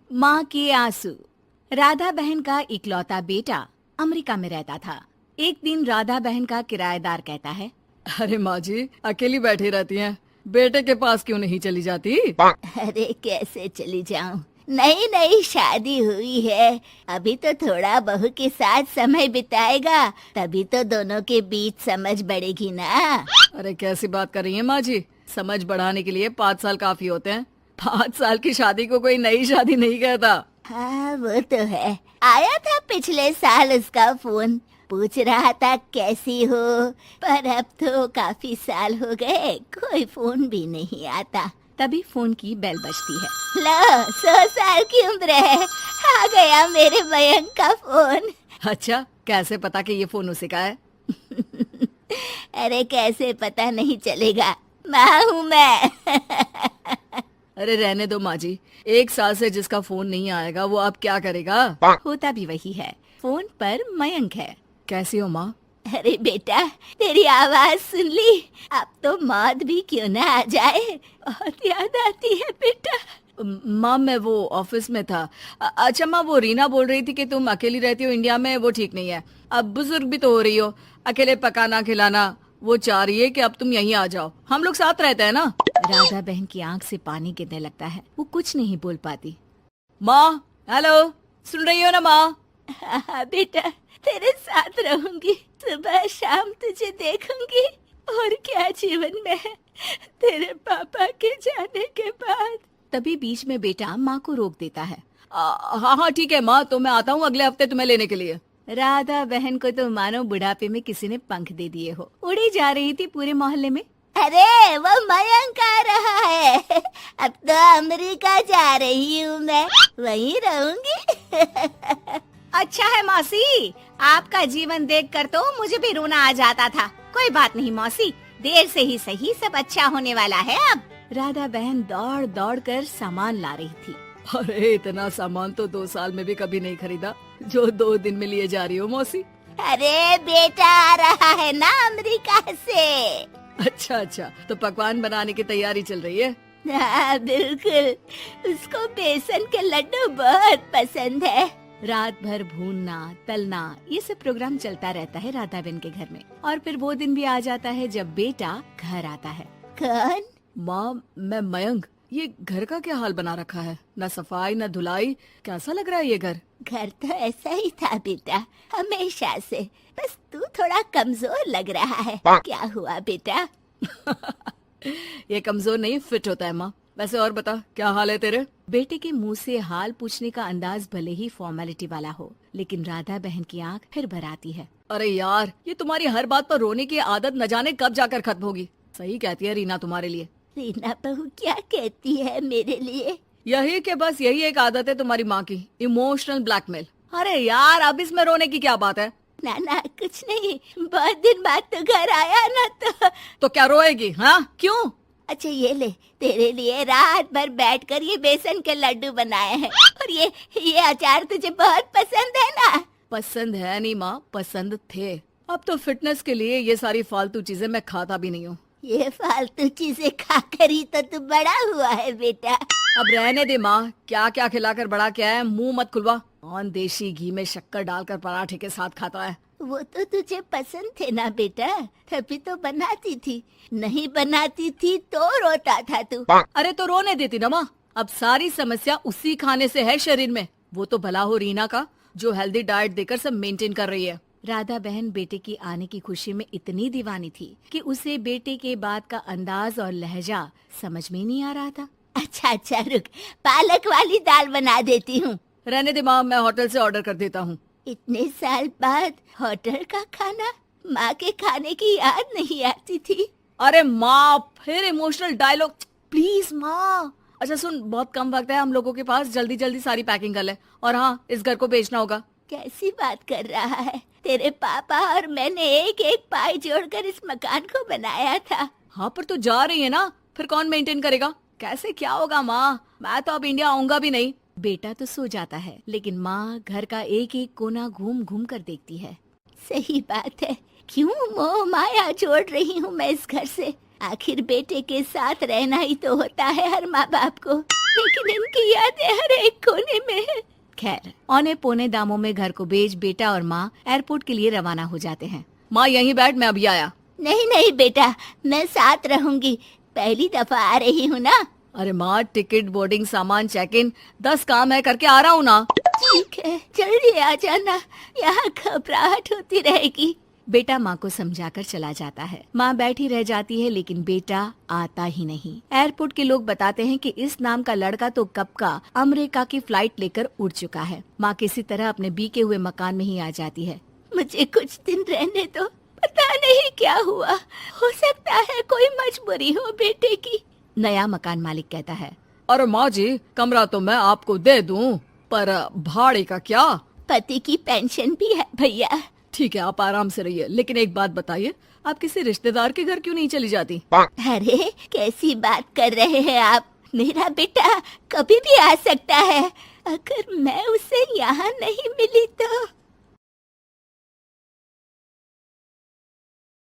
माँ के आंसू। राधा बहन का इकलौता बेटा अमेरिका में रहता था। एक दिन राधा बहन का किराएदार कहता है, अरे माँ जी अकेली बैठी रहती हैं, बेटे के पास क्यों नहीं चली जाती? अरे कैसे चली जाऊं, नई नई शादी हुई है, अभी तो थोड़ा बहू के साथ समय बिताएगा, तभी तो दोनों के बीच समझ बढ़ेगी ना। अरे कैसी बात कर रही हैं माँ जी, समझ बढ़ाने के लिए 5 साल काफी होते हैं। 5 साल की शादी को कोई नई शादी नहीं कहता। हाँ वो तो है, आया था पिछले साल उसका फोन, पूछ रहा था कैसी हो, पर अब तो काफी साल हो गए, कोई फोन भी नहीं आता। तभी फोन की बेल बजती है। लो 100 साल की उम्र है, आ गया मेरे मयंक का फोन। अच्छा कैसे पता कि ये फोन उसी का है? अरे कैसे पता नहीं चलेगा, माँ हूँ मैं। अरे रहने दो माँ जी, 1 साल से जिसका फोन नहीं आएगा वो अब क्या करेगा? होता भी वही है, फोन पर मयंक है। कैसी हो माँ? अरे बेटा तेरी आवाज सुन ली, अब तो मौत भी क्यों ना आ जाए, बहुत याद आती है बेटा। माँ मैं वो ऑफिस में था। अच्छा माँ, वो रीना बोल रही थी कि तुम अकेली रहती हो इंडिया में, वो ठीक नहीं है। अब बुजुर्ग भी तो हो रही हो, अकेले पकाना खिलाना, वो चाह रही है कि अब तुम यहीं आ जाओ, हम लोग साथ रहते हैं ना। राधा बहन की आंख से पानी गिरने लगता है, वो कुछ नहीं बोल पाती। माँ हेलो, सुन रही हो ना माँ? हाँ बेटा तेरे साथ रहूंगी, सुबह शाम तुझे देखूंगी, और क्या जीवन में है तेरे पापा के जाने के बाद। तभी बीच में बेटा माँ को रोक देता है। हाँ हाँ ठीक है माँ, तो मैं आता हूँ अगले हफ्ते तुम्हें लेने के लिए। राधा बहन को तो मानो बुढ़ापे में किसी ने पंख दे दिए हो, उड़ी जा रही थी पूरे मोहल्ले में। अरे वो मयंक आ रहा है, अब तो अमेरिका जा रही हूँ मैं, वहीं रहूंगी। अच्छा है मौसी, आपका जीवन देखकर तो मुझे भी रोना आ जाता था। कोई बात नहीं मौसी, देर से ही सही सब अच्छा होने वाला है अब। राधा बहन दौड़ दौड़ कर सामान ला रही थी। अरे इतना सामान तो 2 साल में भी कभी नहीं खरीदा जो 2 दिन में लिए जा रही हो मौसी। अरे बेटा आ रहा है ना अमेरिका से। अच्छा अच्छा, तो पकवान बनाने की तैयारी चल रही है? हाँ बिल्कुल, उसको बेसन के लड्डू बहुत पसंद है। रात भर भूनना तलना ये सब प्रोग्राम चलता रहता है राधा बहन के घर में। और फिर वो दिन भी आ जाता है जब बेटा घर आता है। कौन? माँ मैं मयंक, ये घर का क्या हाल बना रखा है, न सफाई न धुलाई, कैसा लग रहा है ये घर? घर तो ऐसा ही था बेटा, हमेशा से, बस तू थोड़ा कमजोर लग रहा है। क्या हुआ बेटा? ये कमजोर नहीं फिट होता है माँ। वैसे और बता क्या हाल है तेरे? बेटे के मुंह से हाल पूछने का अंदाज भले ही फॉर्मेलिटी वाला हो, लेकिन राधा बहन की आंख फिर भर आती है। अरे यार, ये तुम्हारी हर बात पर रोने की आदत न जाने कब जाकर खत्म होगी। सही कहती है रीना तुम्हारे लिए। रीना बहू क्या कहती है मेरे लिए? यही के बस यही एक आदत है तुम्हारी माँ की, इमोशनल ब्लैकमेल। अरे यार अब इसमें रोने की क्या बात है? ना ना कुछ नहीं, बहुत दिन बाद तो घर आया ना तो क्या रोएगी? हाँ क्यों? अच्छा ये ले, तेरे लिए रात भर बैठकर ये बेसन के लड्डू बनाए हैं, और ये अचार तुझे बहुत पसंद है ना? पसंद है नहीं माँ, पसंद थे। अब तो फिटनेस के लिए ये सारी फालतू चीजें मैं खाता भी नहीं हूँ। ये फालतू चीजें खाकर ही तो तू बड़ा हुआ है बेटा। अब रहने दे माँ, क्या क्या खिलाकर बड़ा किया है, मुंह मत खुलवा। कौन देशी घी में शक्कर डालकर पराठे के साथ खाता है? वो तो तुझे पसंद थे ना बेटा, तभी तो बनाती थी, नहीं बनाती थी तो रोता था तू। अरे तो रोने देती ना माँ, अब सारी समस्या उसी खाने से है शरीर में। वो तो भला हो रीना का, जो हेल्दी डाइट देकर सब मेंटेन कर रही है। राधा बहन बेटे की आने की खुशी में इतनी दीवानी थी कि उसे बेटे के बात का अंदाज और लहजा समझ में नहीं आ रहा था। अच्छा अच्छा रुक, पालक वाली दाल बना देती हूँ। रहने दे माँ, मैं होटल से ऑर्डर कर देता हूँ। इतने साल बाद होटल का खाना, माँ के खाने की याद नहीं आती थी। अरे माँ फिर इमोशनल डायलॉग, प्लीज माँ। अच्छा सुन, बहुत कम वक्त है हम लोगों के पास, जल्दी जल्दी सारी पैकिंग कर ले, और हाँ इस घर को बेचना होगा। कैसी बात कर रहा है, तेरे पापा और मैंने एक एक पाई जोड़कर इस मकान को बनाया था। हाँ पर तू जा रही है ना, फिर कौन मेंटेन करेगा? कैसे क्या होगा माँ, मैं तो अब इंडिया आऊंगा भी नहीं। बेटा तो सो जाता है, लेकिन माँ घर का एक एक कोना घूम घूम कर देखती है। सही बात है, क्यों मोह माया जोड़ रही हूँ मैं इस घर से, आखिर बेटे के साथ रहना ही तो होता है हर माँ बाप को। लेकिन इनकी यादें हर एक कोने में है। खैर, औने पौने दामों में घर को बेच बेटा और माँ एयरपोर्ट के लिए रवाना हो जाते हैं। माँ यहीं बैठ, मैं अभी आया। नहीं नहीं बेटा, मैं साथ रहूंगी, पहली दफा आ रही हूँ ना। अरे माँ, टिकट, बोर्डिंग, सामान, चेक इन, 10 काम है, करके आ रहा हूँ ना। ठीक है, जल्दी आ जाना, यहाँ घबराहट होती रहेगी। बेटा माँ को समझाकर चला जाता है। माँ बैठी रह जाती है लेकिन बेटा आता ही नहीं। एयरपोर्ट के लोग बताते हैं कि इस नाम का लड़का तो कब का अमेरिका की फ्लाइट लेकर उड़ चुका है। माँ किसी तरह अपने बीके हुए मकान में ही आ जाती है। मुझे कुछ दिन रहने दो, पता नहीं क्या हुआ, हो सकता है कोई मजबूरी हो बेटे की। नया मकान मालिक कहता है। अरे माँ जी, कमरा तो मैं आपको दे दूँ, पर भाड़े का क्या? पति की पेंशन भी है भैया। ठीक है, आप आराम से रहिए, लेकिन एक बात बताइए, आप किसी रिश्तेदार के घर क्यों नहीं चली जाती? अरे कैसी बात कर रहे हैं आप, मेरा बेटा कभी भी आ सकता है। अगर मैं उसे यहाँ नहीं मिली तो